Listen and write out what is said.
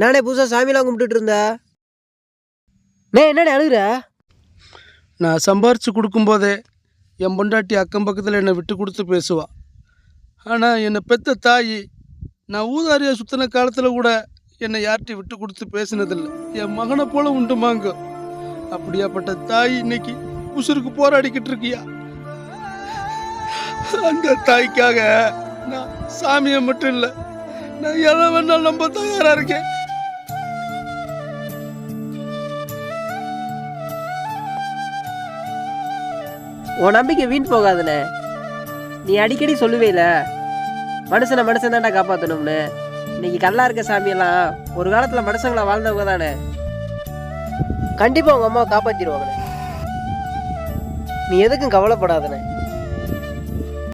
நானே புதுசாக சாமியெல்லாம் கும்பிட்டுட்டு இருந்தா என்னடி அழுகுற? நான் சம்பாரித்து கொடுக்கும்போதே என் பொண்டாட்டி அக்கம் பக்கத்தில் என்னை விட்டு கொடுத்து பேசுவாள். ஆனால் என்னை பெற்ற தாய் நான் ஊதாரியாக சுற்றின காலத்தில் கூட என்னை யார்கிட்டையும் விட்டு கொடுத்து பேசினதில்லை. என் மகனை போல உண்டுமாங்க. அப்படியாப்பட்ட தாய் இன்னைக்கு உசுருக்கு போராடிக்கிட்டு இருக்கியா? அந்த தாய்க்காக நான் சாமியை மட்டும் இல்லை, நான் எதை வேணாலும் நம்ப தயாராக இருக்கேன். உன் நம்பிக்கை வீண் போகாதுண்ணே. நீ அடிக்கடி சொல்லுவேல மனுஷனை மனுஷன் தான்டா காப்பாற்றணும்னு. இன்னைக்கு கல்லா இருக்க சாமியெல்லாம் ஒரு காலத்தில் மனுஷங்களா வாழ்ந்தவங்க தானே. கண்டிப்பாக உங்கள் அம்மாவை காப்பாற்றிடுவாங்கண்ணே. நீ எதுக்கும் கவலைப்படாதண்ணே.